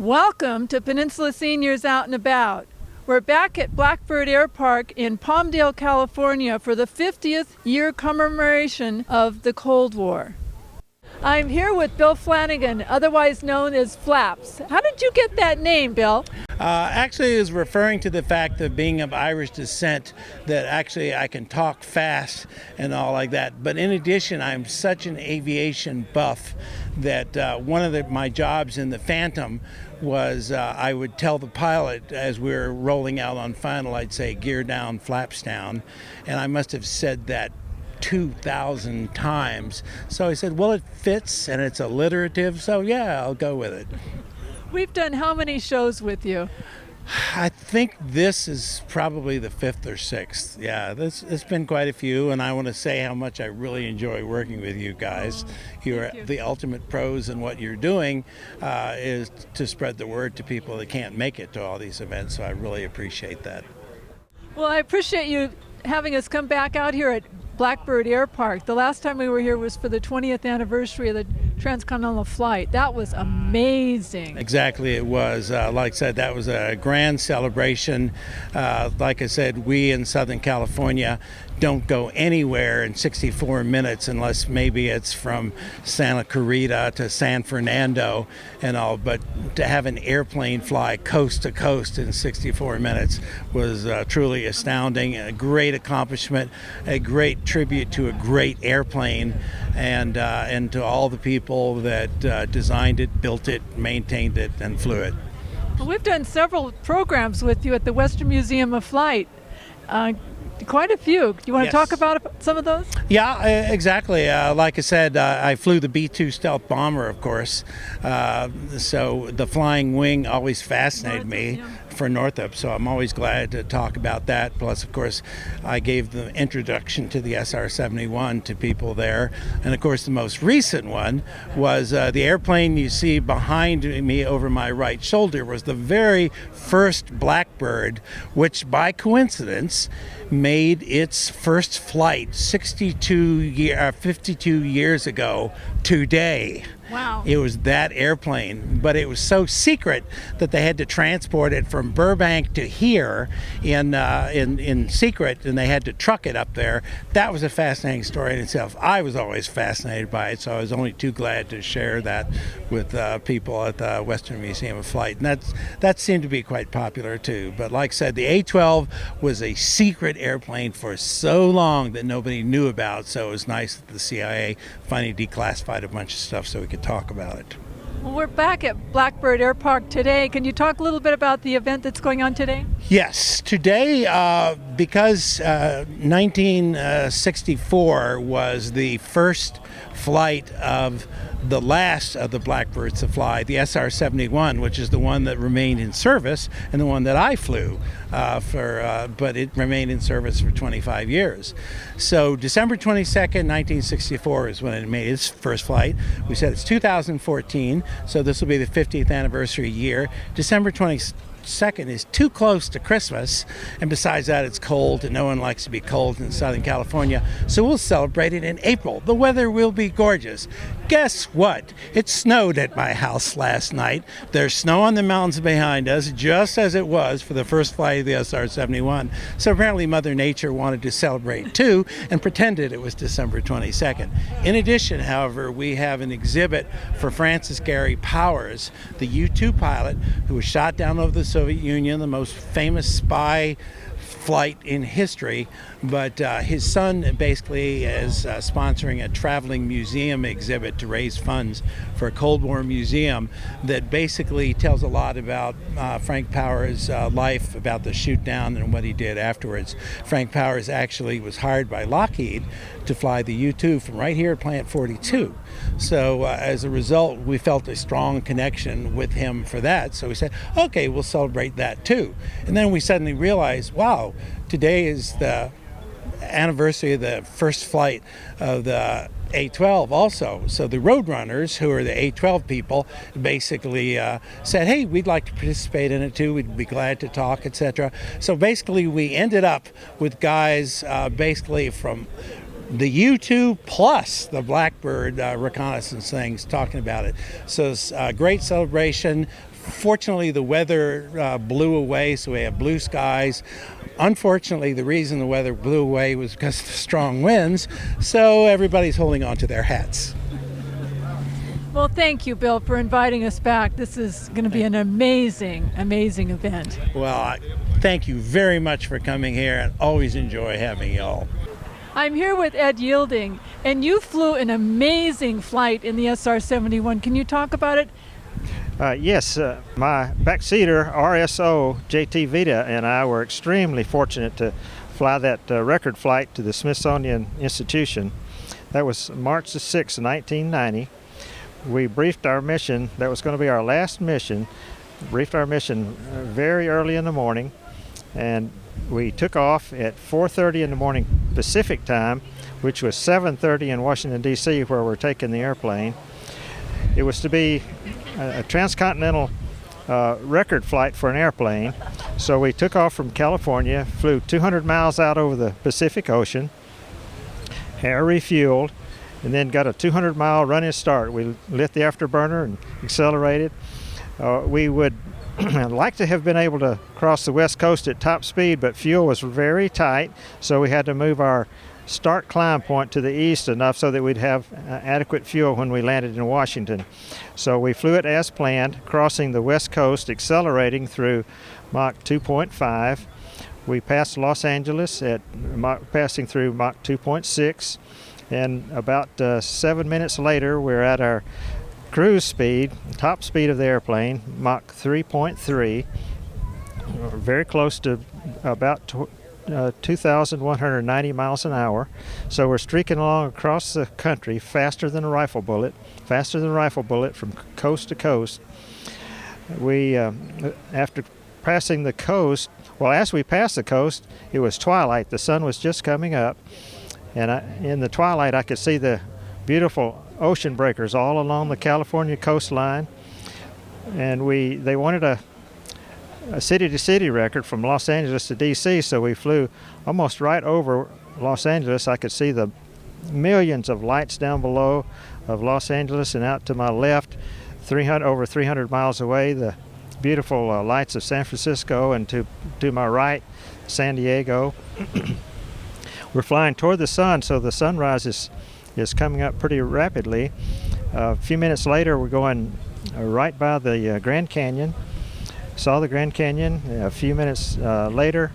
Welcome to Peninsula Seniors Out and About. We're back at Blackbird Air Park in Palmdale, California for the 50th year commemoration of the Cold War. I'm here with Bill Flanagan, otherwise known as Flaps. How did you get that name, Bill? Actually, it was referring to the fact of being of Irish descent, that actually I can talk fast and all like that. But in addition, I'm such an aviation buff that one of my jobs in the Phantom was I would tell the pilot as we were rolling out on final, I'd say gear down, flaps down. And I must have said that 2,000 times. So I said, well, it fits and it's alliterative, so yeah, I'll go with it. We've done how many shows with you? I think this is probably the 5th or 6th. Yeah, it's been quite a few, and I want to say how much I really enjoy working with you guys. You're the ultimate pros, and what you're doing is to spread the word to people that can't make it to all these events, so I really appreciate that. Well, I appreciate you having us come back out here at Blackbird Air Park. The last time we were here was for the 20th anniversary of the transcontinental flight. That was amazing. Exactly, it was. Like I said, that was a grand celebration. Like I said, we in Southern California don't go anywhere in 64 minutes unless maybe it's from Santa Clarita to San Fernando and all, but to have an airplane fly coast to coast in 64 minutes was truly astounding, a great accomplishment, a great tribute to a great airplane, and to all the people that designed it, built it, maintained it, and flew it. Well, we've done several programs with you at the Western Museum of Flight. Quite a few. Do you want to talk about some of those? Yeah, exactly. Like I said, I flew the B-2 stealth bomber, of course. So the flying wing always fascinated me for Northrop. So I'm always glad to talk about that. Plus, of course, I gave the introduction to the SR-71 to people there. And of course, the most recent one was the airplane you see behind me over my right shoulder was the very first Blackbird, which by coincidence made its first flight 52 years ago today. Wow. It was that airplane, but it was so secret that they had to transport it from Burbank to here in secret, and they had to truck it up there. That was a fascinating story in itself. I was always fascinated by it, so I was only too glad to share that with people at the Western Museum of Flight, and that seemed to be quite popular too. But like I said, the A-12 was a secret airplane for so long that nobody knew about, so it was nice that the CIA finally declassified a bunch of stuff so we could talk about it. Well, we're back at Blackbird Air Park today. Can you talk a little bit about the event that's going on today? Yes, today, because 1964 was the first flight of the last of the Blackbirds to fly, the SR-71, which is the one that remained in service and the one that I flew but it remained in service for 25 years. So December 22nd, 1964 is when it made its first flight. We said it's 2014, so this will be the 50th anniversary year. December 22nd is too close to Christmas, and besides that, it's cold, and no one likes to be cold in Southern California, so we'll celebrate it in April. The weather will be gorgeous. Guess what? It snowed at my house last night. There's snow on the mountains behind us, just as it was for the first flight of the SR-71. So apparently Mother Nature wanted to celebrate too, and pretended it was December 22nd. In addition, however, we have an exhibit for Francis Gary Powers, the U-2 pilot who was shot down over the Soviet Union, the most famous spy flight in history, but his son basically is sponsoring a traveling museum exhibit to raise funds for a Cold War museum that basically tells a lot about Frank Powers' life, about the shoot down and what he did afterwards. Frank Powers actually was hired by Lockheed to fly the U-2 from right here at Plant 42. So as a result, we felt a strong connection with him for that. So we said, okay, we'll celebrate that too. And then we suddenly realized, wow, today is the anniversary of the first flight of the A-12 also. So the Roadrunners, who are the A-12 people, basically said, hey, we'd like to participate in it too. We'd be glad to talk, etc. So basically we ended up with guys basically from the U-2 plus the Blackbird reconnaissance things talking about it. So it's a great celebration Fortunately, the weather blew away, so we have blue skies. Unfortunately, the reason the weather blew away was because of the strong winds, so everybody's holding on to their hats. Well, thank you, Bill, for inviting us back. This is going to be an amazing, amazing event. Well, thank you very much for coming here, and always enjoy having you all. I'm here with Ed Yielding, and you flew an amazing flight in the SR-71. Can you talk about it? Yes, my backseater RSO JT Vita and I were extremely fortunate to fly that record flight to the Smithsonian Institution. That was March the 6th, 1990. We briefed our mission, that was going to be our last mission, briefed our mission very early in the morning, and we took off at 4:30 in the morning Pacific time, which was 7:30 in Washington, D.C., where we're taking the airplane. It was to be a transcontinental record flight for an airplane. So we took off from California, flew 200 miles out over the Pacific Ocean, air refueled, and then got a 200-mile running start. We lit the afterburner and accelerated. We would like to have been able to cross the West Coast at top speed, but fuel was very tight, so we had to move our start climb point to the east enough so that we'd have adequate fuel when we landed in Washington. So we flew it as planned, crossing the West Coast, accelerating through Mach 2.5. We passed Los Angeles at passing through Mach 2.6, and about 7 minutes later we're at our cruise speed, top speed of the airplane, Mach 3.3, very close to about 2,190 miles an hour. So we're streaking along across the country faster than a rifle bullet from coast to coast. We, after passing the coast, well, as we passed the coast, it was twilight. The sun was just coming up, and in the twilight I could see the beautiful ocean breakers all along the California coastline. And they wanted a city-to-city record from Los Angeles to D.C., so we flew almost right over Los Angeles. I could see the millions of lights down below of Los Angeles, and out to my left, over 300 miles away, the beautiful lights of San Francisco, and to my right, San Diego. We're flying toward the sun, so the sunrise is coming up pretty rapidly. A few minutes later, we're going right by the Grand Canyon. Saw the Grand Canyon. A few minutes later,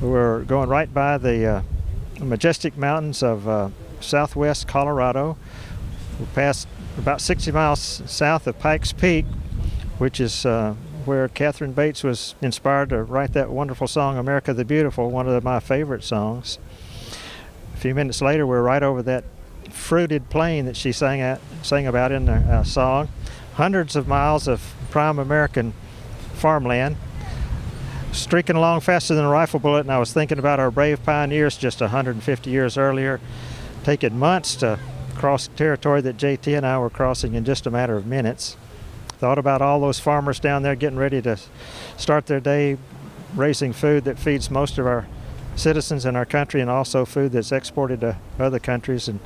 we're going right by the majestic mountains of southwest Colorado. We passed about 60 miles south of Pikes Peak, which is where Catherine Bates was inspired to write that wonderful song, America the Beautiful, one of my favorite songs. A few minutes later, we're right over that fruited plain that she sang about in the song. Hundreds of miles of prime American farmland, streaking along faster than a rifle bullet, and I was thinking about our brave pioneers just 150 years earlier, taking months to cross territory that JT and I were crossing in just a matter of minutes. Thought about all those farmers down there getting ready to start their day raising food that feeds most of our citizens in our country, and also food that's exported to other countries, and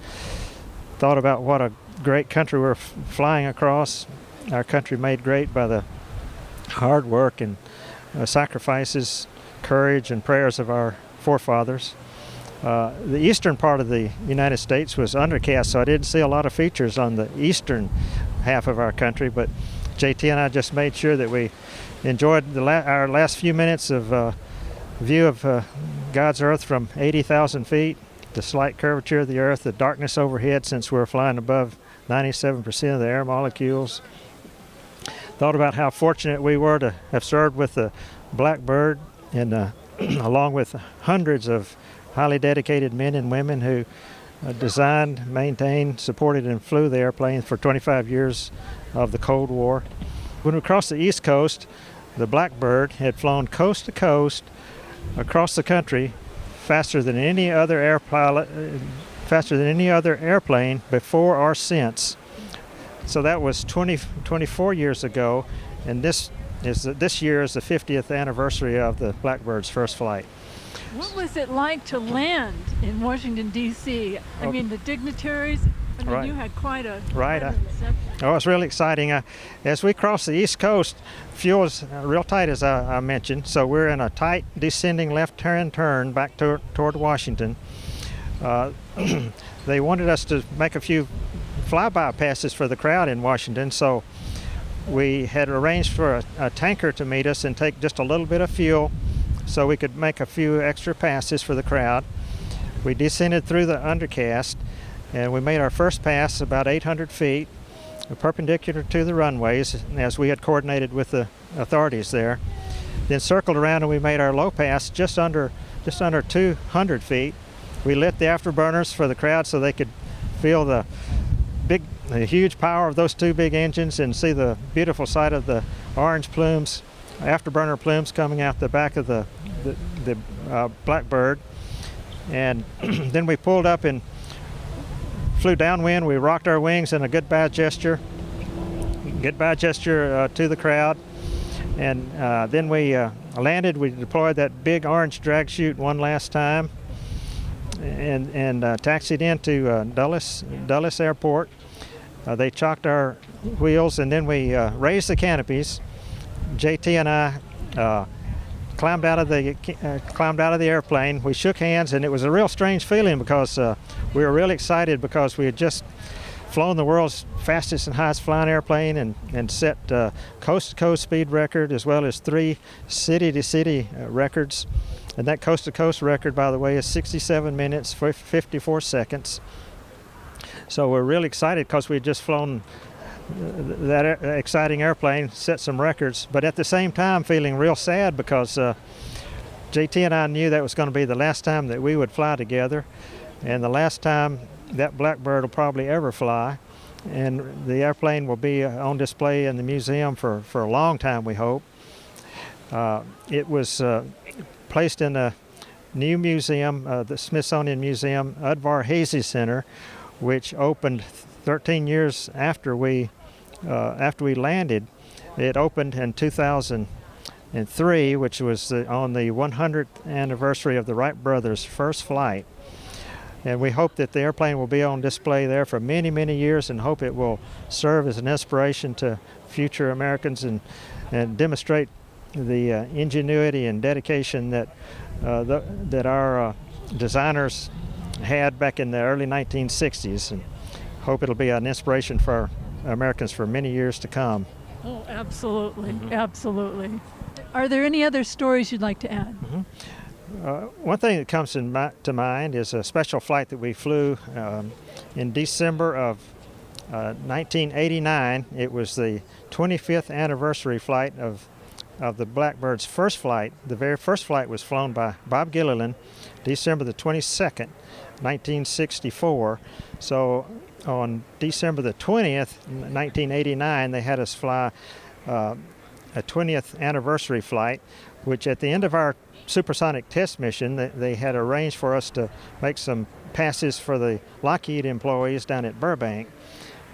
thought about what a great country we're flying across. Our country made great by the hard work and sacrifices, courage, and prayers of our forefathers. The eastern part of the United States was undercast, so I didn't see a lot of features on the eastern half of our country, but JT and I just made sure that we enjoyed our last few minutes of view of God's earth from 80,000 feet, the slight curvature of the earth, the darkness overhead since we're flying above 97% of the air molecules. Thought about how fortunate we were to have served with the Blackbird, and along with hundreds of highly dedicated men and women who designed, maintained, supported, and flew the airplane for 25 years of the Cold War. When we crossed the East Coast, the Blackbird had flown coast to coast across the country faster than any other airplane before or since. So that was 24 years ago, and this year is the 50th anniversary of the Blackbird's first flight. What was it like to land in Washington, D.C.? I mean, the dignitaries, I mean, Right. you had quite a Right. reception. Oh, it's really exciting. As we cross the East Coast, fuel is real tight, as I mentioned. So we're in a tight descending left-hand turn back toward Washington. They wanted us to make a few flyby passes for the crowd in Washington, so we had arranged for a tanker to meet us and take just a little bit of fuel so we could make a few extra passes for the crowd. We descended through the undercast, and we made our first pass about 800 feet, perpendicular to the runways, as we had coordinated with the authorities there. Then circled around and we made our low pass just under 200 feet. We lit the afterburners for the crowd so they could feel the huge power of those two big engines and see the beautiful sight of the orange plumes, afterburner plumes coming out the back of the Blackbird. And then we pulled up and flew downwind. We rocked our wings in a goodbye gesture to the crowd. And then we landed. We deployed that big orange drag chute one last time and taxied into Dulles Airport. They chocked our wheels, and then we raised the canopies. JT and I climbed out of the airplane. We shook hands, and it was a real strange feeling because we were really excited because we had just flown the world's fastest and highest flying airplane and set coast-to-coast speed record, as well as 3 city-to-city records. And that coast-to-coast record, by the way, is 67 minutes, 54 seconds. So we're really excited because we had just flown that exciting airplane, set some records, but at the same time feeling real sad because JT and I knew that was going to be the last time that we would fly together, and the last time that Blackbird will probably ever fly. And the airplane will be on display in the museum for a long time, we hope. It was placed in a new museum, the Smithsonian Museum, Udvar Hazy Center, which opened 13 years after we landed. It opened in 2003, which was on the 100th anniversary of the Wright brothers' first flight. And we hope that the airplane will be on display there for many, many years, and hope it will serve as an inspiration to future Americans and demonstrate the ingenuity and dedication that our designers had back in the early 1960s, and hope it'll be an inspiration for Americans for many years to come. Oh, absolutely, absolutely. Are there any other stories you'd like to add? One thing that comes to mind is a special flight that we flew in December of 1989. It was the 25th anniversary flight of the Blackbird's first flight. The very first flight was flown by Bob Gilliland, December the 22nd, 1964. So on December the 20th, 1989, they had us fly a 20th anniversary flight, which at the end of our supersonic test mission, they had arranged for us to make some passes for the Lockheed employees down at Burbank.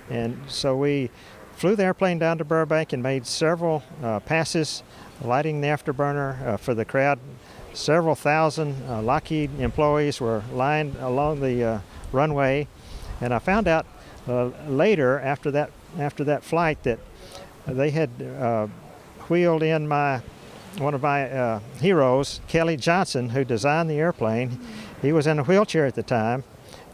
And so we flew the airplane down to Burbank and made several passes, lighting the afterburner for the crowd. Several thousand Lockheed employees were lined along the runway, and I found out later after that flight that they had wheeled in one of my heroes, Kelly Johnson, who designed the airplane. He was in a wheelchair at the time,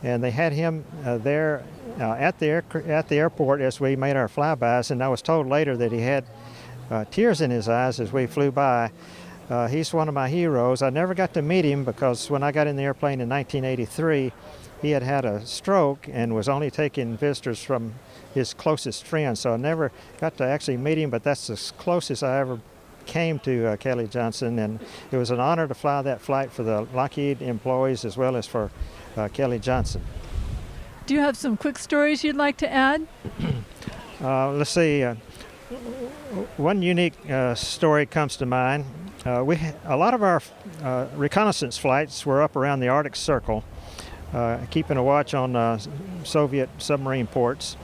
and they had him there at the airport as we made our flybys, and I was told later that he had tears in his eyes as we flew by. He's one of my heroes. I never got to meet him because when I got in the airplane in 1983, he had had a stroke and was only taking visitors from his closest friends, so I never got to actually meet him, but that's as closest I ever came to Kelly Johnson, and it was an honor to fly that flight for the Lockheed employees as well as for Kelly Johnson. Do you have some quick stories you'd like to add? Let's see. One unique story comes to mind. A lot of our reconnaissance flights were up around the Arctic Circle, keeping a watch on Soviet submarine ports.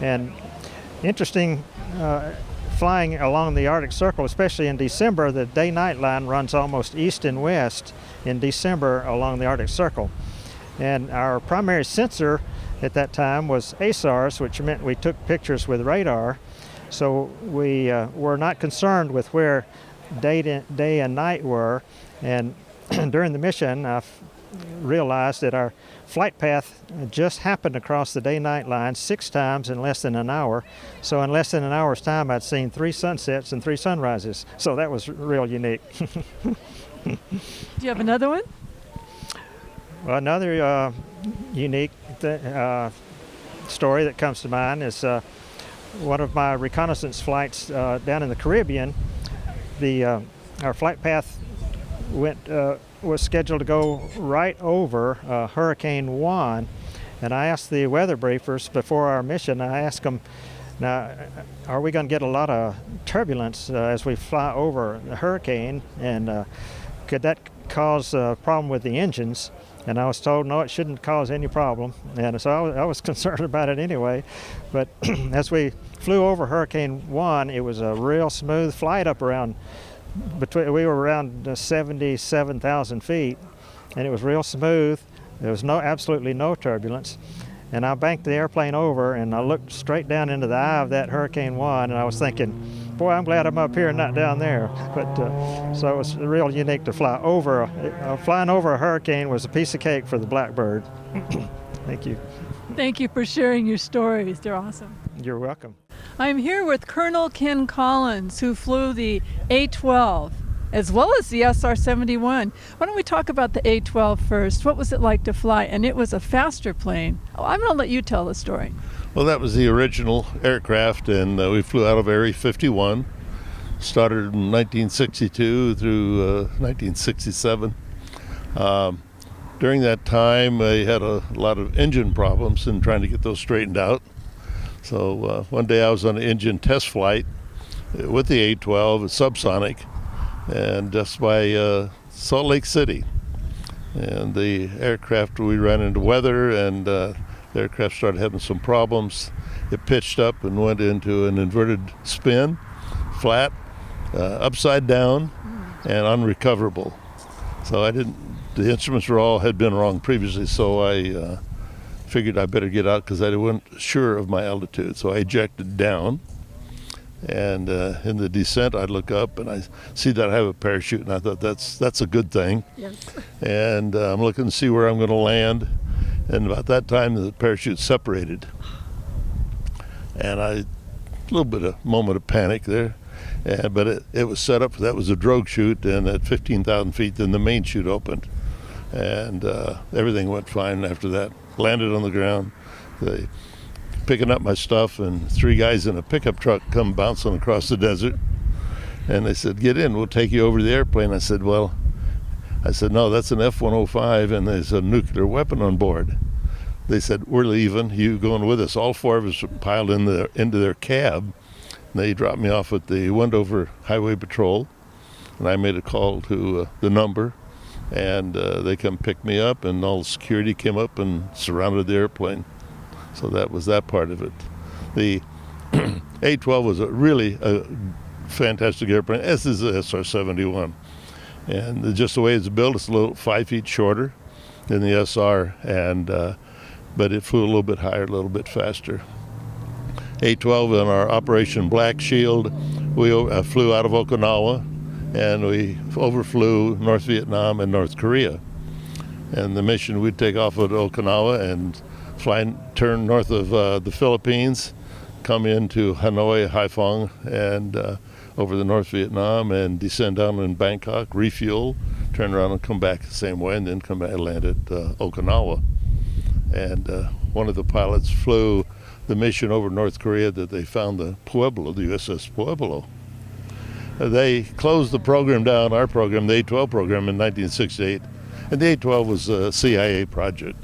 And interesting, flying along the Arctic Circle, especially in December, the day-night line runs almost east and west in December along the Arctic Circle. And our primary sensor at that time was ASARs, which meant we took pictures with radar. So we were not concerned with where day and night were. And during the mission, I realized that our flight path just happened across the day-night line 6 times in less than an hour. So in less than an hour's time, I'd seen 3 sunsets and 3 sunrises. So that was real unique. Do you have another one? Well, another unique story that comes to mind is one of my reconnaissance flights down in the Caribbean. Our flight path was scheduled to go right over Hurricane Juan, and I asked the weather briefers before our mission, I asked them, now, are we going to get a lot of turbulence as we fly over the hurricane, and could that cause a problem with the engines? And I was told, no, it shouldn't cause any problem. And so I was concerned about it anyway. But as we flew over Hurricane Juan, it was a real smooth flight up around, we were around 77,000 feet, and it was real smooth. There was absolutely no turbulence. And I banked the airplane over, and I looked straight down into the eye of that Hurricane Juan, and I was thinking, boy, I'm glad I'm up here and not down there. But so it was real unique to fly over. Flying over a hurricane was a piece of cake for the Blackbird. Thank you. Thank you for sharing your stories. They're awesome. You're welcome. I'm here with Colonel Ken Collins, who flew the A-12 as well as the SR-71. Why don't we talk about the A-12 first? What was it like to fly? And it was a faster plane. Oh, I'm going to let you tell the story. Well, that was the original aircraft, and we flew out of Area 51. Started in 1962 through 1967. During that time, I had a lot of engine problems and trying to get those straightened out. So one day I was on an engine test flight with the A-12, subsonic, and just by Salt Lake City. And the aircraft, we ran into weather, and the aircraft started having some problems. It pitched up and went into an inverted spin, flat, upside down, and unrecoverable. So the instruments had been wrong previously, so I figured I better get out because I wasn't sure of my altitude. So I ejected down, and in the descent I'd look up and I see that I have a parachute, and I thought that's a good thing. Yes. And I'm looking to see where I'm going to land, and about that time the parachute separated, and a little bit of moment of panic there. But it was set up, that was a drogue chute, and at 15,000 feet then the main chute opened, and everything went fine after that. Landed on the ground, picking up my stuff, and 3 guys in a pickup truck come bouncing across the desert, and they said, get in, we'll take you over to the airplane. I said, no, that's an F-105 and there's a nuclear weapon on board. They said, we're leaving, you going with us. All 4 of us were piled into their cab. They dropped me off at the Wendover Highway Patrol, and I made a call to the number, and they come pick me up, and all the security came up and surrounded the airplane. So that was that part of it. The A-12 was really a fantastic airplane, as is the SR-71. And just the way it's built, it's a little 5 feet shorter than the SR, and but it flew a little bit higher, a little bit faster. A-12 in our Operation Black Shield, we flew out of Okinawa, and we overflew North Vietnam and North Korea. And the mission, we'd take off at Okinawa and turn north of the Philippines, come into Hanoi, Haiphong, and over the North Vietnam, and descend down in Bangkok, refuel, turn around and come back the same way, and then come back and land at Okinawa. And one of the pilots flew the mission over North Korea that they found the Pueblo, the USS Pueblo. They closed the program down, our program, the A-12 program, in 1968, and the A-12 was a CIA project.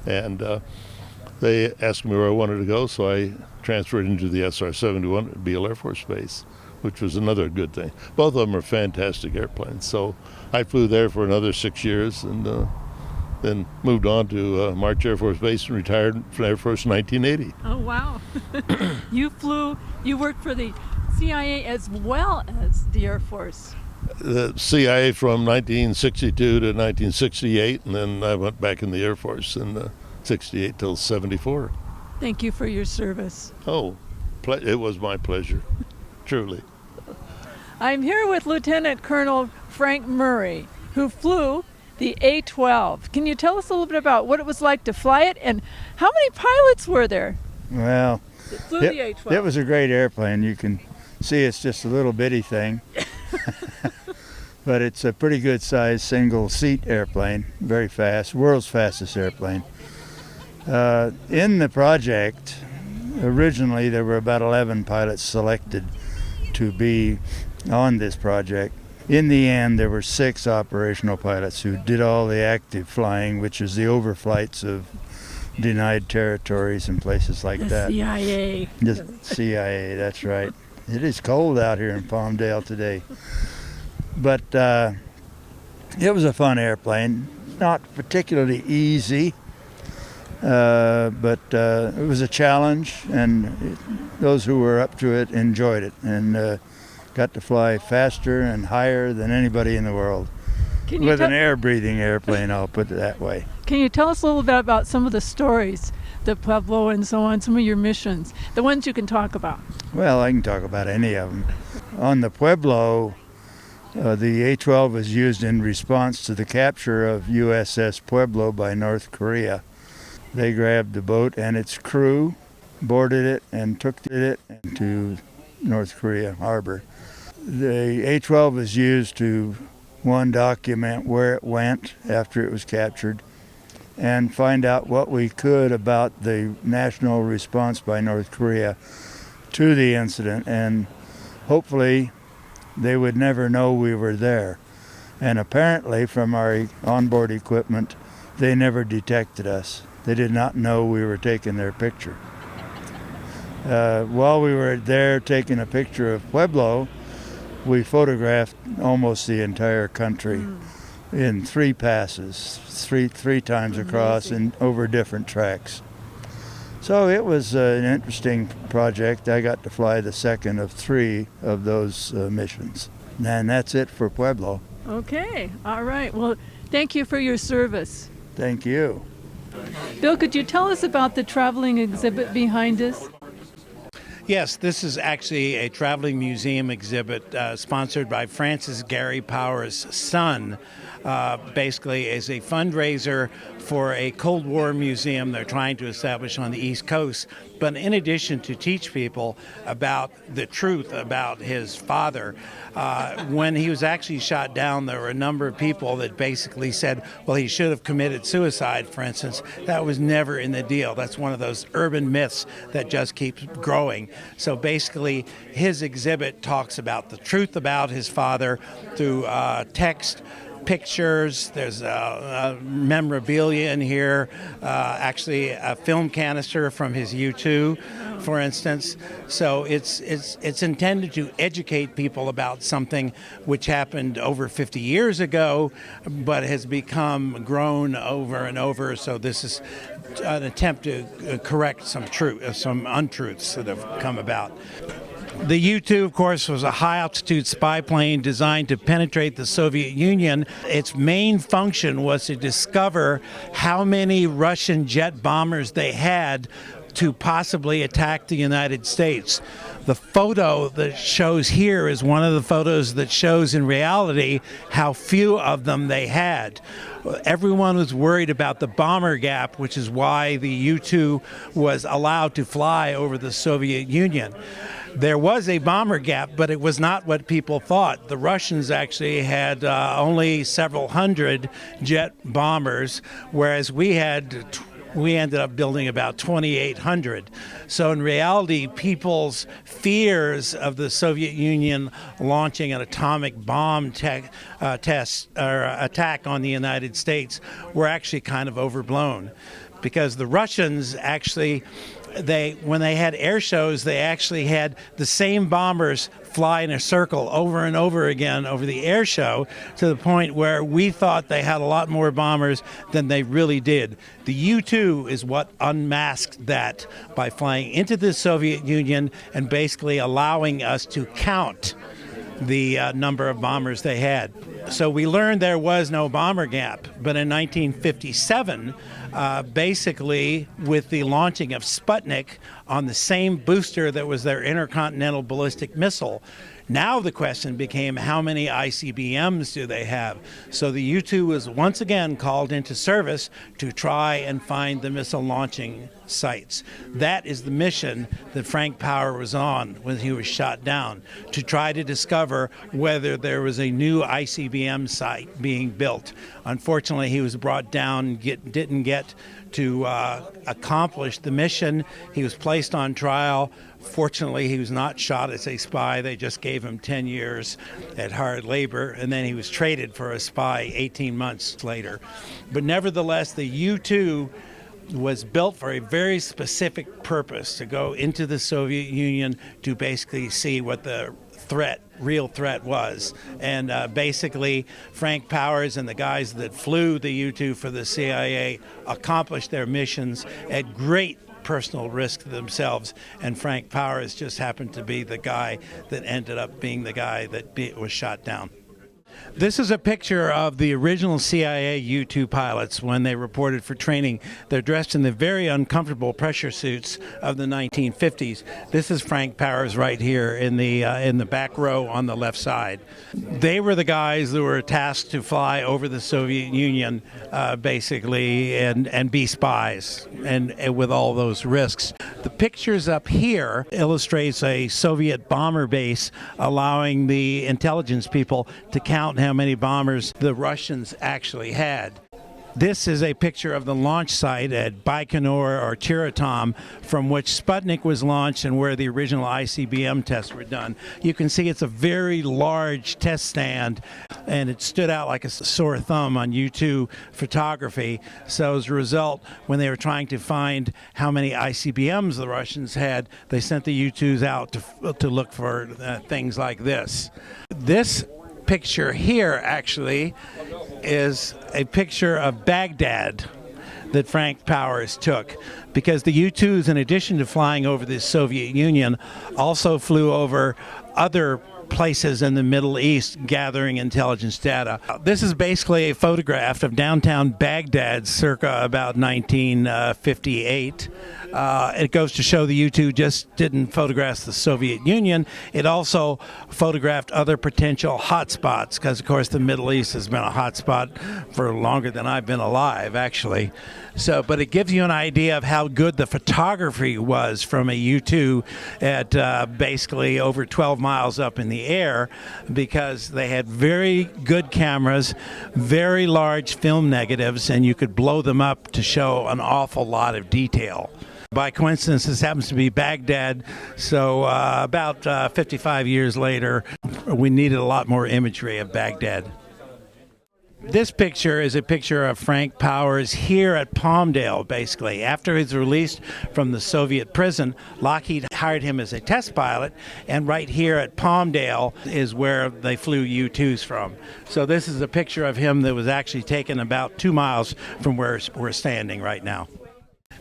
And they asked me where I wanted to go, so I transferred into the SR-71 at Beale Air Force Base, which was another good thing. Both of them are fantastic airplanes. So I flew there for another 6 years, and then moved on to March Air Force Base and retired from Air Force in 1980. Oh, wow. You worked for the CIA as well as the Air Force. The CIA from 1962 to 1968, and then I went back in the Air Force, and 68 till 74. Thank you for your service. Oh, it was my pleasure, truly. I'm here with Lieutenant Colonel Frank Murray, who flew the A-12. Can you tell us a little bit about what it was like to fly it, and how many pilots were there Well, that flew the A-12? it was a great airplane. You can see it's just a little bitty thing. But it's a pretty good sized single seat airplane, very fast, world's fastest airplane. In the project, originally there were about 11 pilots selected to be on this project. In the end, there were 6 operational pilots who did all the active flying, which is the overflights of denied territories and places like that. CIA. The CIA, that's right. It is cold out here in Palmdale today. But it was a fun airplane, not particularly easy, but it was a challenge, and those who were up to it enjoyed it, and got to fly faster and higher than anybody in the world. With an air-breathing airplane, I'll put it that way. Can you tell us a little bit about some of the stories, the Pueblo and so on, some of your missions, the ones you can talk about? Well, I can talk about any of them. On the Pueblo, the A-12 was used in response to the capture of USS Pueblo by North Korea. They grabbed the boat and its crew, boarded it, and took it to North Korea harbor. The A-12 was used to, one, document where it went after it was captured, and find out what we could about the national response by North Korea to the incident, and hopefully they would never know we were there. And apparently, from our onboard equipment, they never detected us. They did not know we were taking their picture. While we were there taking a picture of Pueblo, we photographed almost the entire country in 3 passes, three times across and over different tracks. So it was an interesting project. I got to fly the second of 3 of those missions. And that's it for Pueblo. Okay, all right. Well, thank you for your service. Thank you. Bill, could you tell us about the traveling exhibit behind us? Yes, this is actually a traveling museum exhibit sponsored by Francis Gary Powers' son. Basically is a fundraiser for a Cold War museum they're trying to establish on the East Coast. But in addition to teach people about the truth about his father, when he was actually shot down, there were a number of people that basically said, well, he should have committed suicide, for instance. That was never in the deal. That's one of those urban myths that just keeps growing. So basically, his exhibit talks about the truth about his father through text, pictures. There's memorabilia in here, actually a film canister from his U2, for instance. So it's intended to educate people about something which happened over 50 years ago, but has become grown over and over. So this is an attempt to correct some untruths that have come about. The U-2, of course, was a high-altitude spy plane designed to penetrate the Soviet Union. Its main function was to discover how many Russian jet bombers they had to possibly attack the United States. The photo that shows here is one of the photos that shows in reality how few of them they had. Everyone was worried about the bomber gap, which is why the U-2 was allowed to fly over the Soviet Union. There was a bomber gap, but it was not what people thought. The Russians actually had only several hundred jet bombers, whereas we ended up building about 2,800. So in reality, people's fears of the Soviet Union launching an atomic bomb test or attack on the United States were actually kind of overblown, because the Russians actually, when they had air shows, they actually had the same bombers fly in a circle over and over again over the air show, to the point where we thought they had a lot more bombers than they really did. The U-2 is what unmasked that by flying into the Soviet Union and basically allowing us to count the number of bombers they had. So we learned there was no bomber gap. But in 1957, basically with the launching of Sputnik on the same booster that was their intercontinental ballistic missile, now the question became, how many ICBMs do they have? So the U-2 was once again called into service to try and find the missile launching sites. That is the mission that Frank Power was on when he was shot down, to try to discover whether there was a new ICBM site being built. Unfortunately, he was brought down, didn't get to accomplish the mission. He was placed on trial. Fortunately, he was not shot as a spy. They just gave him 10 years at hard labor, and then he was traded for a spy 18 months later. But nevertheless, the U-2 was built for a very specific purpose, to go into the Soviet Union to basically see what the real threat was. And basically, Frank Powers and the guys that flew the U-2 for the CIA accomplished their missions at great personal risk to themselves, and Frank Powers just happened to be the guy that ended up being the guy that was shot down. This is a picture of the original CIA U-2 pilots when they reported for training. They're dressed in the very uncomfortable pressure suits of the 1950s. This is Frank Powers right here in the back row on the left side. They were the guys that were tasked to fly over the Soviet Union, basically, and be spies, and with all those risks. The pictures up here illustrates a Soviet bomber base allowing the intelligence people to count how many bombers the Russians actually had. This is a picture of the launch site at Baikonur or Tyuratam, from which Sputnik was launched and where the original ICBM tests were done. You can see it's a very large test stand, and it stood out like a sore thumb on U-2 photography. So as a result, when they were trying to find how many ICBMs the Russians had, they sent the U-2s out to look for things like this. This picture here actually is a picture of Baghdad that Frank Powers took, because the U-2s, in addition to flying over the Soviet Union, also flew over other places in the Middle East gathering intelligence data. This is basically a photograph of downtown Baghdad circa about 1958. It goes to show the U-2 just didn't photograph the Soviet Union. It also photographed other potential hotspots, because of course the Middle East has been a hotspot for longer than I've been alive, actually. But it gives you an idea of how good the photography was from a U-2 at basically over 12 miles up in the air, because they had very good cameras, very large film negatives, and you could blow them up to show an awful lot of detail. By coincidence, this happens to be Baghdad, so about 55 years later, we needed a lot more imagery of Baghdad. This picture is a picture of Frank Powers here at Palmdale, basically. After he's released from the Soviet prison, Lockheed hired him as a test pilot, and right here at Palmdale is where they flew U-2s from. So this is a picture of him that was actually taken about 2 miles from where we're standing right now.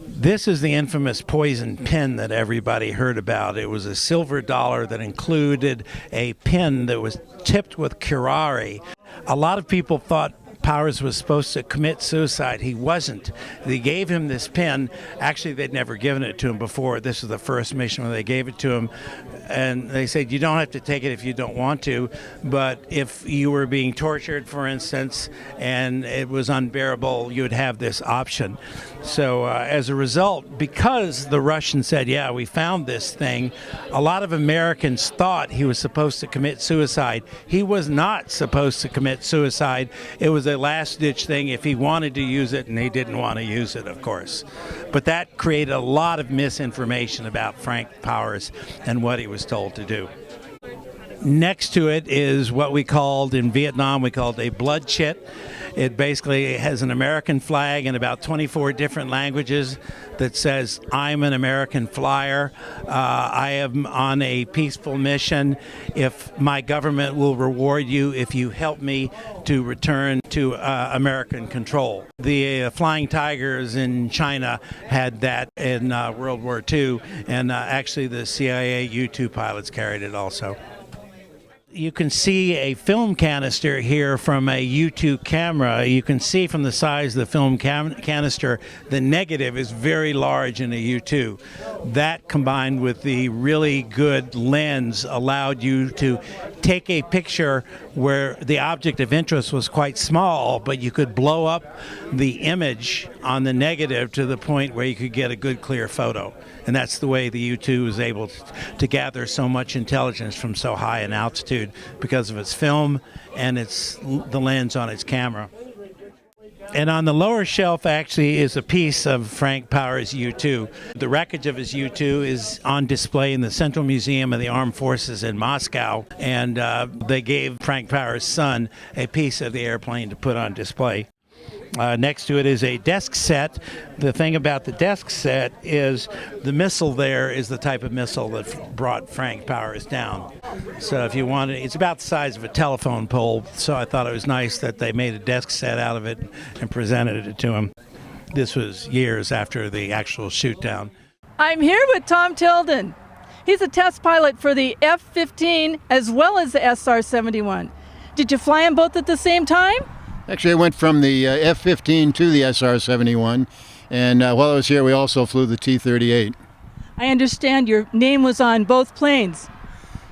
This is the infamous poison pin that everybody heard about. It was a silver dollar that included a pin that was tipped with curare. A lot of people thought Powers was supposed to commit suicide. He wasn't. They gave him this pin. Actually, they'd never given it to him before. This was the first mission where they gave it to him. And they said, you don't have to take it if you don't want to, but if you were being tortured, for instance, and it was unbearable, you would have this option. So as a result, because the Russians said, yeah, we found this thing, a lot of Americans thought he was supposed to commit suicide. He was not supposed to commit suicide. It was a last-ditch thing if he wanted to use it, and he didn't want to use it, of course. But that created a lot of misinformation about Frank Powers and what he was told to do. Next to it is what we called, in Vietnam, we called a blood chit. It basically has an American flag in about 24 different languages that says, I'm an American flyer. I am on a peaceful mission. If my government will reward you if you help me to return to American control. The Flying Tigers in China had that in World War II, and actually the CIA U-2 pilots carried it also. You can see a film canister here from a U2 camera. You can see from the size of the film canister, the negative is very large in a U2. That combined with the really good lens allowed you to take a picture where the object of interest was quite small, but you could blow up the image on the negative to the point where you could get a good clear photo. And that's the way the U2 was able to gather so much intelligence from so high an altitude, because of its film and the lens on its camera. And on the lower shelf actually is a piece of Frank Power's U2. The wreckage of his U2 is on display in the Central Museum of the Armed Forces in Moscow, and they gave Frank Power's son a piece of the airplane to put on display. Next to it is a desk set. The thing about the desk set is the missile there is the type of missile that brought Frank Powers down. So if you wanted, it's about the size of a telephone pole, so I thought it was nice that they made a desk set out of it and presented it to him. This was years after the actual shoot down. I'm here with Tom Tilden. He's a test pilot for the F-15 as well as the SR-71. Did you fly them both at the same time? Actually, I went from the F-15 to the SR-71, and while I was here, we also flew the T-38. I understand your name was on both planes.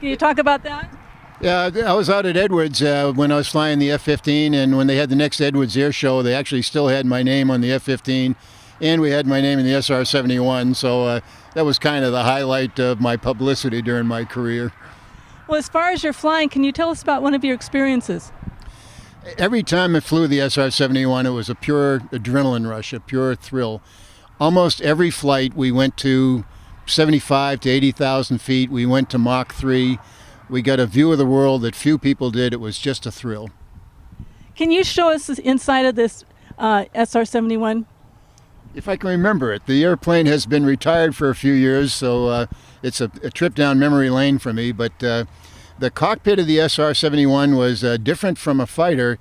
Can you talk about that? Yeah, I was out at Edwards when I was flying the F-15, and when they had the next Edwards Air Show, they actually still had my name on the F-15, and we had my name in the SR-71, so that was kind of the highlight of my publicity during my career. Well, as far as your flying, can you tell us about one of your experiences? Every time I flew the SR-71, it was a pure adrenaline rush, a pure thrill. Almost every flight we went to 75 to 80,000 feet. We went to Mach 3. We got a view of the world that few people did. It was just a thrill. Can you show us the inside of this SR-71? If I can remember it. The airplane has been retired for a few years, so it's a trip down memory lane for me, but the cockpit of the SR-71 was different from a fighter.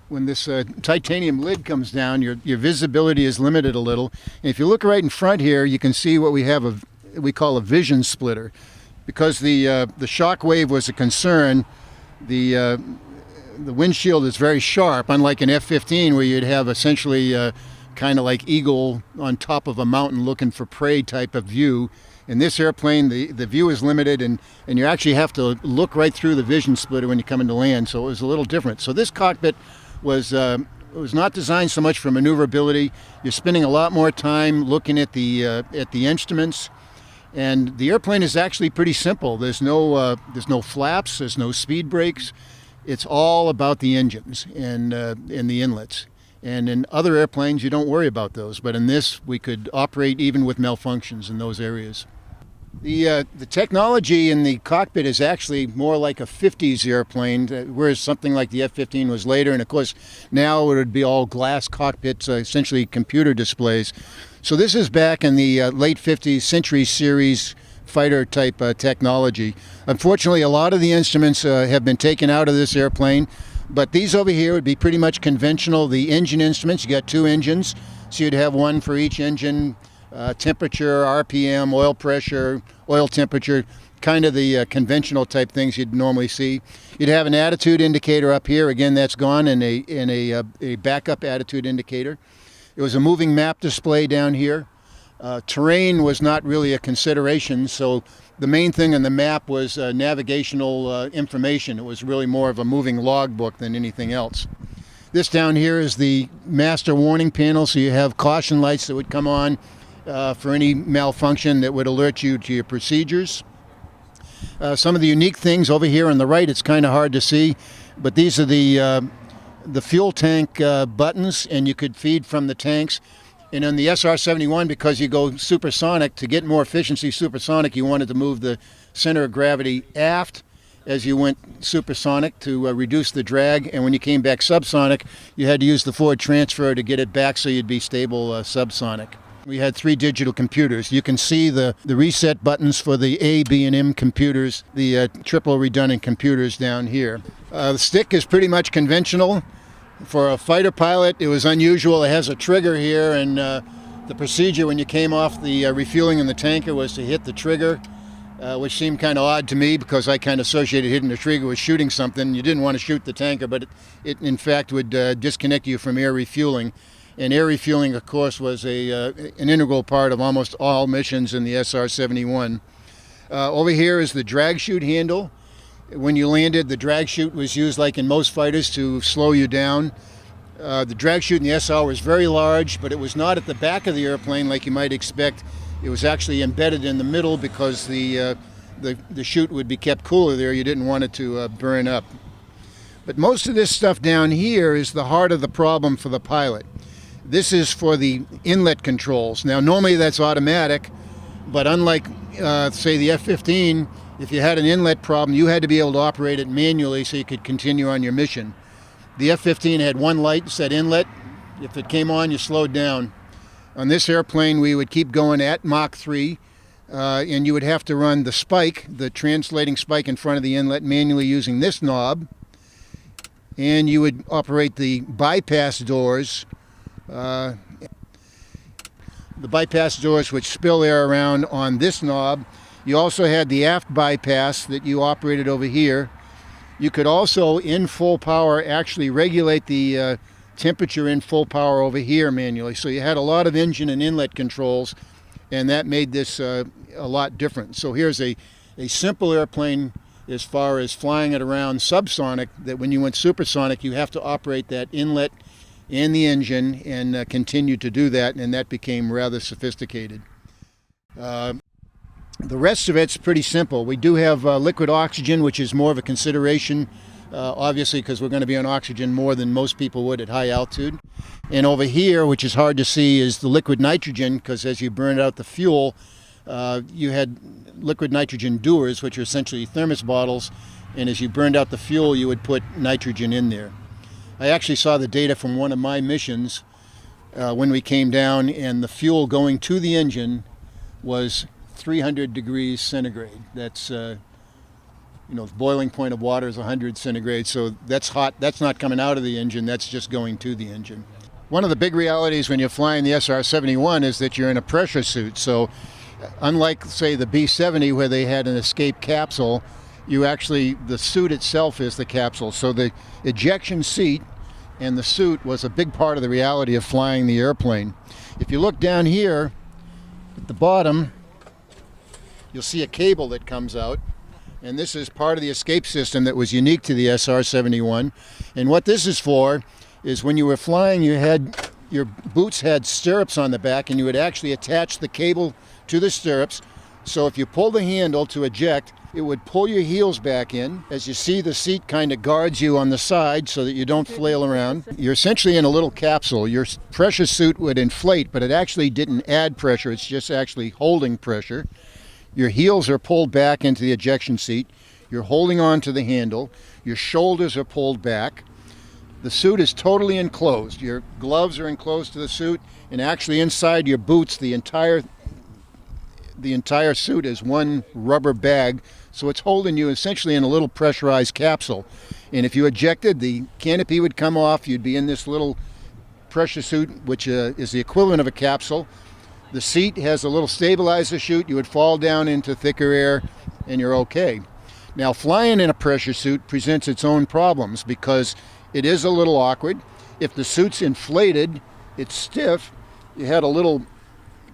When this titanium lid comes down, your visibility is limited a little. And if you look right in front here, you can see what we call a vision splitter. Because the shock wave was a concern, the windshield is very sharp, unlike an F-15 where you'd have essentially kind of like eagle on top of a mountain looking for prey type of view. In this airplane, the view is limited, and you actually have to look right through the vision splitter when you come into land, so it was a little different. So this cockpit was not designed so much for maneuverability. You're spending a lot more time looking at the instruments, and the airplane is actually pretty simple. There's no flaps, there's no speed brakes. It's all about the engines and the inlets. And in other airplanes, you don't worry about those, but in this, we could operate even with malfunctions in those areas. The technology in the cockpit is actually more like a 50s airplane, whereas something like the F-15 was later. And of course, now it would be all glass cockpits, essentially computer displays. So this is back in the late 50s Century Series fighter type technology. Unfortunately, a lot of the instruments have been taken out of this airplane, but these over here would be pretty much conventional. The engine instruments, you got two engines, so you'd have one for each engine. Temperature, RPM, oil pressure, oil temperature, kind of the conventional type things you'd normally see. You'd have an attitude indicator up here. Again, that's gone, and a backup attitude indicator. It was a moving map display down here. Terrain was not really a consideration, so the main thing on the map was navigational information. It was really more of a moving logbook than anything else. This down here is the master warning panel, so you have caution lights that would come on for any malfunction that would alert you to your procedures. Some of the unique things over here on the right, it's kind of hard to see, but these are the fuel tank buttons, and you could feed from the tanks. And on the SR-71, because you go supersonic, to get more efficiency supersonic, you wanted to move the center of gravity aft as you went supersonic to reduce the drag. And when you came back subsonic, you had to use the forward transfer to get it back so you'd be stable subsonic. We had 3 digital computers. You can see the reset buttons for the A, B, and M computers, the triple redundant computers down here. The stick is pretty much conventional. For a fighter pilot, it was unusual. It has a trigger here, and the procedure when you came off the refueling in the tanker was to hit the trigger which seemed kind of odd to me because I kind of associated hitting the trigger with shooting something. You didn't want to shoot the tanker, but it in fact would disconnect you from air refueling. And air refueling, of course, was an integral part of almost all missions in the SR-71. Over here is the drag chute handle. When you landed, the drag chute was used, like in most fighters, to slow you down. The drag chute in the SR was very large, but it was not at the back of the airplane like you might expect. It was actually embedded in the middle because the chute would be kept cooler there. You didn't want it to burn up. But most of this stuff down here is the heart of the problem for the pilot. This is for the inlet controls. Now, normally that's automatic, but unlike, say, the F-15, if you had an inlet problem, you had to be able to operate it manually so you could continue on your mission. The F-15 had one light that said inlet. If it came on, you slowed down. On this airplane, we would keep going at Mach 3, and you would have to run the spike, the translating spike in front of the inlet, manually using this knob. And you would operate the bypass doors. The bypass doors which spill air around on this knob. You also had the aft bypass that you operated over here. You could also, in full power, actually regulate the temperature in full power over here manually. So you had a lot of engine and inlet controls, and that made this a lot different. So here's a simple airplane as far as flying it around subsonic, that when you went supersonic, you have to operate that inlet and the engine and continue to do that, and that became rather sophisticated. The rest of it's pretty simple. We do have liquid oxygen, which is more of a consideration, obviously, because we're going to be on oxygen more than most people would at high altitude. And over here, which is hard to see, is the liquid nitrogen, because as you burned out the fuel, you had liquid nitrogen dewars, which are essentially thermos bottles, and as you burned out the fuel, you would put nitrogen in there. I actually saw the data from one of my missions when we came down, and the fuel going to the engine was 300 degrees centigrade. That's, the boiling point of water is 100 centigrade, so that's hot. That's not coming out of the engine, that's just going to the engine. One of the big realities when you're flying the SR-71 is that you're in a pressure suit. So unlike, say, the B-70 where they had an escape capsule, the suit itself is the capsule. So the ejection seat and the suit was a big part of the reality of flying the airplane. If you look down here at the bottom, you'll see a cable that comes out, and this is part of the escape system that was unique to the SR-71. And what this is for is when you were flying, your boots had stirrups on the back, and you would actually attach the cable to the stirrups. So if you pull the handle to eject, it would pull your heels back in. As you see, the seat kind of guards you on the side so that you don't flail around. You're essentially in a little capsule. Your pressure suit would inflate, but it actually didn't add pressure. It's just actually holding pressure. Your heels are pulled back into the ejection seat. You're holding on to the handle. Your shoulders are pulled back. The suit is totally enclosed. Your gloves are enclosed to the suit, and actually inside your boots, the entire suit is one rubber bag, so it's holding you essentially in a little pressurized capsule. And if you ejected, the canopy would come off. You'd be in this little pressure suit, which is the equivalent of a capsule. The seat has a little stabilizer chute. You would fall down into thicker air, and you're okay. Now, flying in a pressure suit presents its own problems because it is a little awkward. If the suit's inflated, it's stiff. You had a little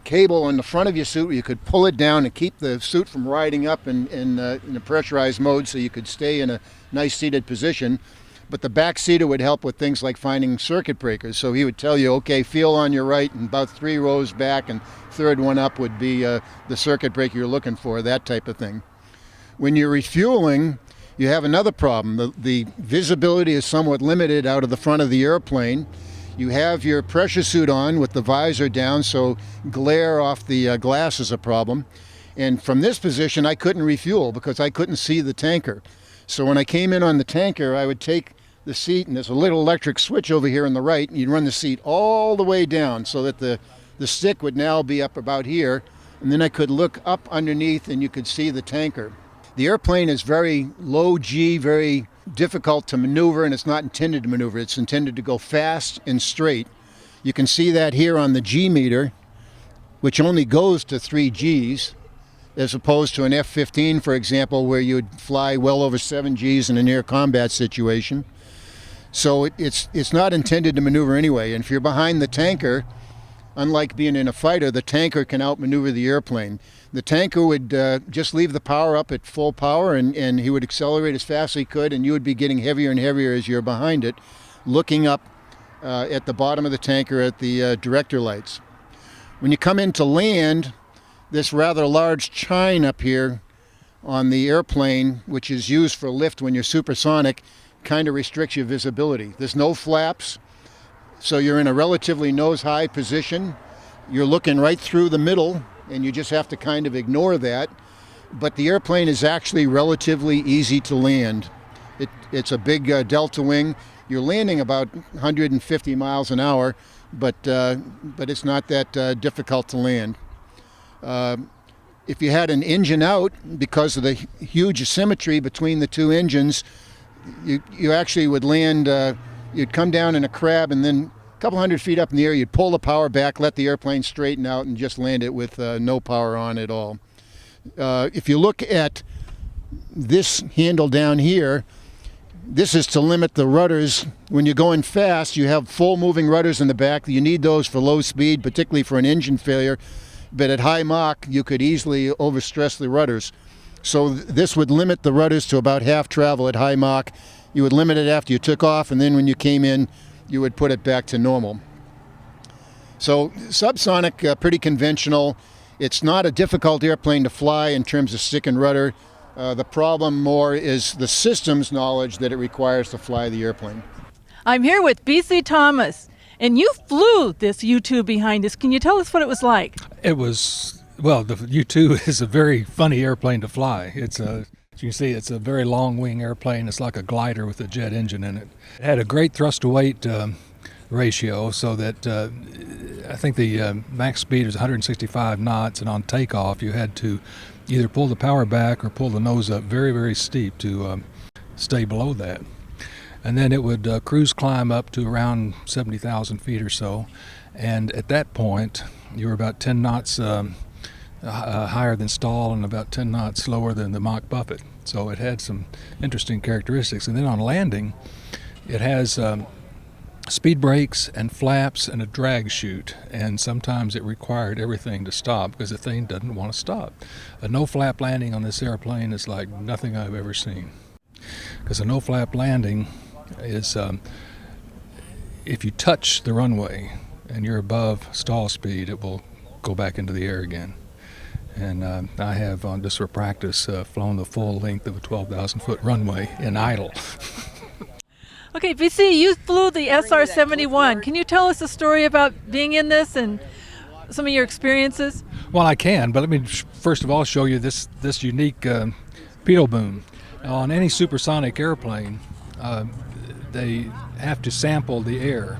cable on the front of your suit where you could pull it down and keep the suit from riding up in a pressurized mode so you could stay in a nice seated position. But the back seater would help with things like finding circuit breakers. So he would tell you, okay, feel on your right, and about 3 rows back and third one up would be the circuit breaker you're looking for, that type of thing. When you're refueling, you have another problem. The visibility is somewhat limited out of the front of the airplane. You have your pressure suit on with the visor down, so glare off the glass is a problem. And from this position, I couldn't refuel because I couldn't see the tanker. So when I came in on the tanker, I would take the seat, and there's a little electric switch over here on the right, and you'd run the seat all the way down so that the stick would now be up about here, and then I could look up underneath and you could see the tanker. The airplane is very low G, very difficult to maneuver, and it's not intended to maneuver. It's intended to go fast and straight. You can see that here on the G meter, which only goes to 3 Gs. as opposed to an F-15, for example, where you'd fly well over 7 Gs in a near combat situation. So it's not intended to maneuver anyway. And if you're behind the tanker, unlike being in a fighter, the tanker can outmaneuver the airplane. The tanker would just leave the power up at full power, and he would accelerate as fast as he could, and you would be getting heavier and heavier as you're behind it, looking up at the bottom of the tanker at the director lights. When you come into land, this rather large chine up here on the airplane, which is used for lift when you're supersonic, kind of restricts your visibility. There's no flaps, so you're in a relatively nose-high position. You're looking right through the middle, and you just have to kind of ignore that. But the airplane is actually relatively easy to land. It's a big delta wing. You're landing about 150 miles an hour, but it's not that difficult to land. If you had an engine out, because of the huge asymmetry between the two engines, you actually would land, you'd come down in a crab, and then a couple hundred feet up in the air, you'd pull the power back, let the airplane straighten out, and just land it with no power on at all. If you look at this handle down here, this is to limit the rudders. When you're going fast, you have full moving rudders in the back. You need those for low speed, particularly for an engine failure. But at high Mach, you could easily overstress the rudders. So this would limit the rudders to about half travel at high Mach. You would limit it after you took off, and then when you came in, you would put it back to normal. So subsonic, pretty conventional. It's not a difficult airplane to fly in terms of stick and rudder. The problem more is the systems knowledge that it requires to fly the airplane. I'm here with B.C. Thomas, and you flew this U-2 behind us. Can you tell us what it was like? It was, well, the U-2 is a very funny airplane to fly. As you can see, it's a very long wing airplane. It's like a glider with a jet engine in it. It had a great thrust to weight ratio, so that I think the max speed was 165 knots, and on takeoff you had to either pull the power back or pull the nose up very, very steep to stay below that. And then it would cruise climb up to around 70,000 feet or so, and at that point you were about 10 knots higher than stall and about 10 knots slower than the Mach buffet. So it had some interesting characteristics. And then on landing, it has speed brakes and flaps and a drag chute, and sometimes it required everything to stop because the thing doesn't want to stop. A no-flap landing on this airplane is like nothing I've ever seen, because a no-flap landing is if you touch the runway and you're above stall speed, it will go back into the air again. And I have, just for practice, flown the full length of a 12,000-foot runway in idle. Okay, BC, you flew the SR-71. Can you tell us a story about being in this and some of your experiences? Well, I can, but let me first of all show you this unique pitot boom. On any supersonic airplane, they have to sample the air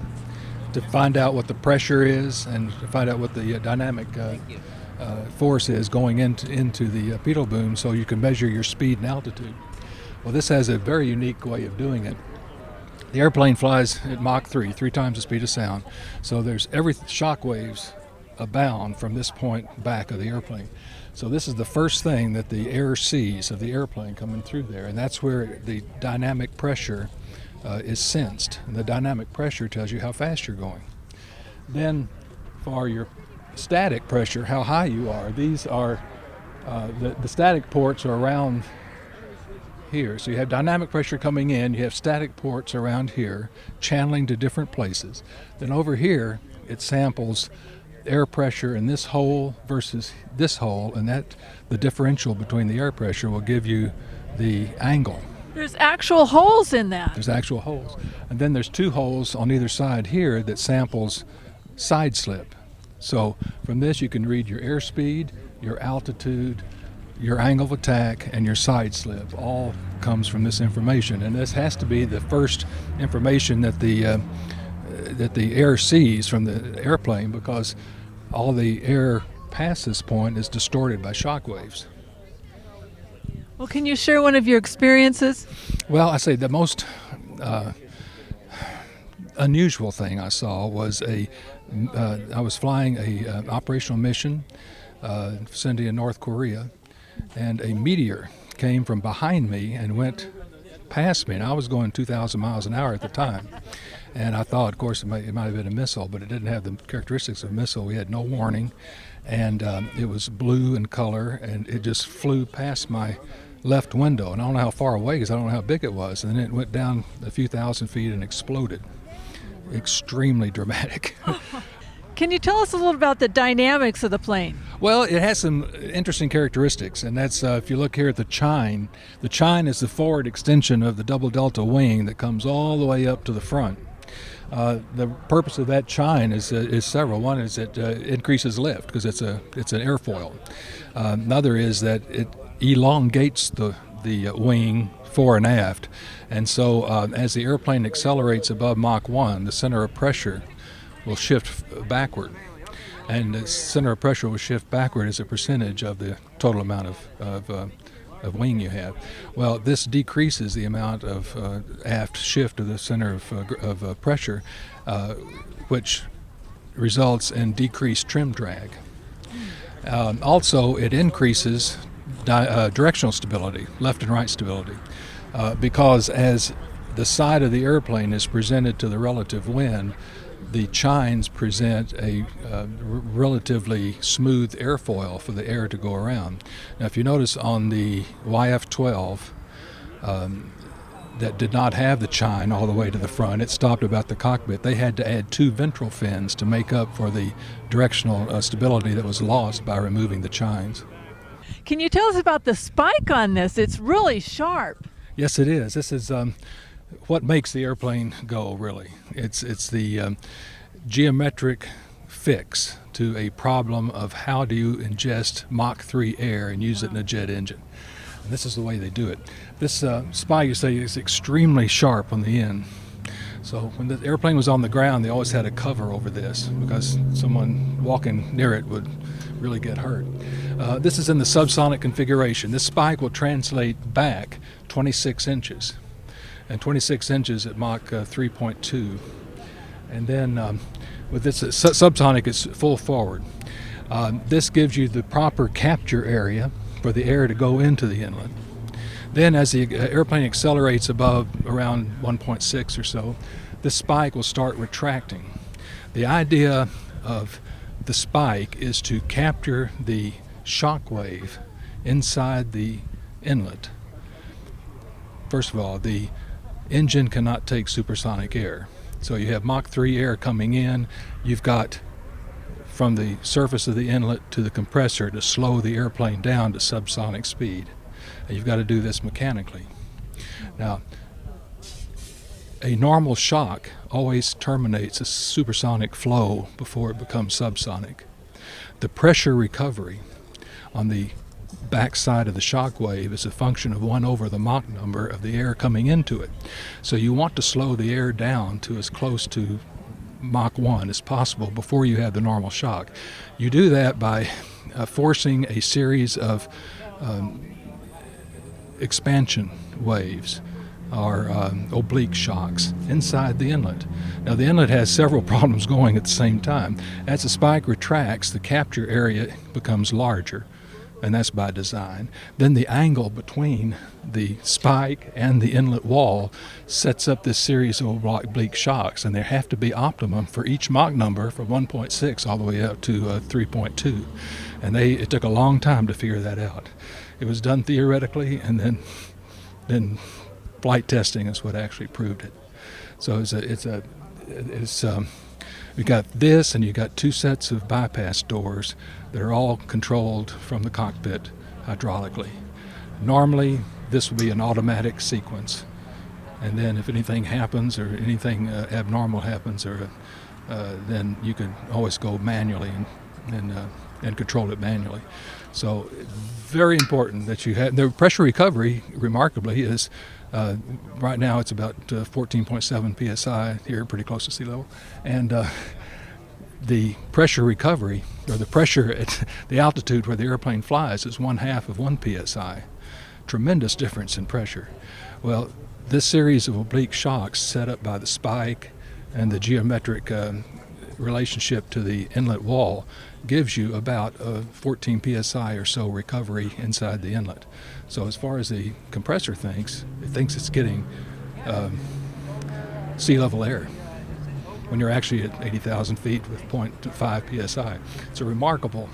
to find out what the pressure is and to find out what the dynamic force is going into the pitot boom, so you can measure your speed and altitude. Well, this has a very unique way of doing it. The airplane flies at Mach 3, 3 times the speed of sound. So there's shock waves abound from this point back of the airplane. So this is the first thing that the air sees of the airplane coming through there, and that's where the dynamic pressure is sensed. And the dynamic pressure tells you how fast you're going. Then for your static pressure, how high you are, these are, the static ports are around here. So you have dynamic pressure coming in, you have static ports around here, channeling to different places. Then over here, it samples air pressure in this hole versus this hole, and that the differential between the air pressure will give you the angle. There's actual holes in that. There's actual holes. And then there's 2 holes on either side here that samples side slip. So from this you can read your airspeed, your altitude, your angle of attack, and your side slip. All comes from this information, and this has to be the first information that the air sees from the airplane, because all the air past this point is distorted by shock waves. Well, can you share one of your experiences? Well, I say the most unusual thing I saw was I was flying a operational mission, vicinity in North Korea, and a meteor came from behind me and went past me, and I was going 2,000 miles an hour at the time. And I thought, of course, it might have been a missile, but it didn't have the characteristics of a missile. We had no warning, and it was blue in color, and it just flew past my left window. And I don't know how far away, because I don't know how big it was. And then it went down a few thousand feet and exploded. Extremely dramatic. Can you tell us a little about the dynamics of the plane? Well, it has some interesting characteristics, and that's if you look here at the chine is the forward extension of the double delta wing that comes all the way up to the front. The purpose of that chine is several. One is it increases lift because it's an airfoil. Another is that it elongates the wing fore and aft, and so as the airplane accelerates above Mach 1, the center of pressure will shift backward, and the center of pressure will shift backward as a percentage of the total amount of wing you have. Well, this decreases the amount of aft shift of the center of pressure, which results in decreased trim drag. Also, it increases directional stability, left and right stability, because as the side of the airplane is presented to the relative wind, the chines present a relatively smooth airfoil for the air to go around. Now, if you notice on the YF-12 that did not have the chine all the way to the front, it stopped about the cockpit. They had to add 2 ventral fins to make up for the directional stability that was lost by removing the chines. Can you tell us about the spike on this? It's really sharp. Yes, it is. This is what makes the airplane go, really. It's the geometric fix to a problem of how do you ingest Mach 3 air and use it in a jet engine. And this is the way they do it. This spike, you say, is extremely sharp on the end. So when the airplane was on the ground, they always had a cover over this because someone walking near it would really get hurt. This is in the subsonic configuration. This spike will translate back 26 inches. And 26 inches at Mach 3.2. And then with this subsonic, it's full forward. This gives you the proper capture area for the air to go into the inlet. Then as the airplane accelerates above around 1.6 or so, the spike will start retracting. The idea of the spike is to capture the shock wave inside the inlet. First of all, the engine cannot take supersonic air. So you have Mach 3 air coming in. You've got from the surface of the inlet to the compressor to slow the airplane down to subsonic speed. And you've got to do this mechanically. Now, a normal shock always terminates a supersonic flow before it becomes subsonic. The pressure recovery on the backside of the shock wave is a function of 1 over the Mach number of the air coming into it. So you want to slow the air down to as close to Mach 1 as possible before you have the normal shock. You do that by forcing a series of expansion waves or oblique shocks inside the inlet. Now the inlet has several problems going at the same time. As the spike retracts, the capture area becomes larger, and that's by design. Then the angle between the spike and the inlet wall sets up this series of oblique shocks, and they have to be optimum for each Mach number from 1.6 all the way up to 3.2. And it took a long time to figure that out. It was done theoretically, and then flight testing is what actually proved it. So we got this, and you got 2 sets of bypass doors that are all controlled from the cockpit hydraulically. Normally, this would be an automatic sequence, and then if anything happens or anything abnormal happens, then you can always go manually and control it manually. So, very important that you have the pressure recovery. Remarkably, is right now it's about 14.7 psi here, pretty close to sea level, and the pressure recovery, or the pressure at the altitude where the airplane flies, is 1/2 of 1 psi. Tremendous difference in pressure. Well, this series of oblique shocks set up by the spike and the geometric relationship to the inlet wall gives you about 14 psi or so recovery inside the inlet. So as far as the compressor thinks, it thinks it's getting sea level air when you're actually at 80,000 feet with 0.5 psi. It's a remarkable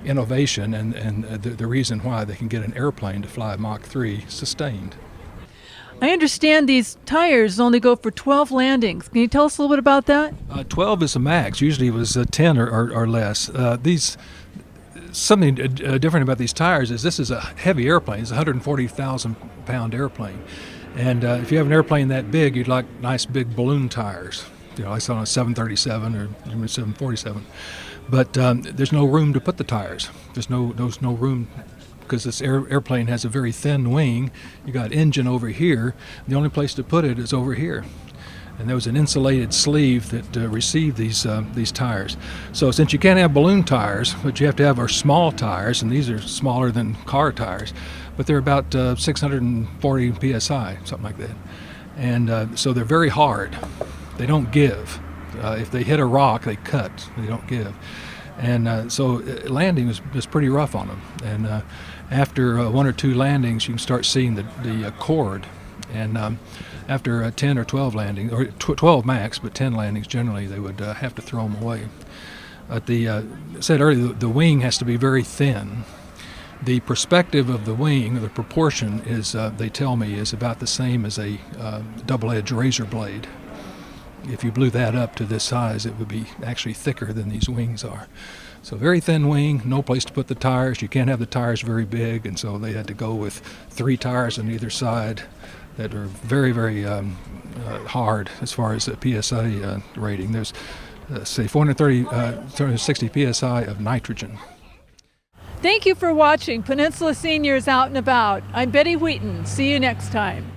innovation, and the reason why they can get an airplane to fly Mach 3 sustained. I understand these tires only go for 12 landings. Can you tell us a little bit about that? 12 is the max. Usually it was 10 or less. Something different about these tires is this is a heavy airplane. It's a 140,000 pound airplane. And if you have an airplane that big, you'd like nice big balloon tires. You know, I saw on a 737 or 747. But there's no room to put the tires. There's no room because this airplane has a very thin wing. You got engine over here. The only place to put it is over here. And there was an insulated sleeve that received these tires. So since you can't have balloon tires, what you have to have are small tires, and these are smaller than car tires, but they're about 640 psi, something like that. And so they're very hard. They don't give. If they hit a rock, they cut. They don't give. And so landing was pretty rough on them. And after one or two landings, you can start seeing the cord. And after 10 or 12 landings, or 12 max, but 10 landings generally, they would have to throw them away. But I said earlier, the wing has to be very thin. The perspective of the wing, or the proportion, is they tell me is about the same as a double-edged razor blade. If you blew that up to this size, it would be actually thicker than these wings are. So very thin wing, no place to put the tires. You can't have the tires very big, and so they had to go with 3 tires on either side that are very, very hard as far as the PSA rating. There's, say, 460 PSI of nitrogen. Thank you for watching Peninsula Seniors Out and About. I'm Betty Wheaton. See you next time.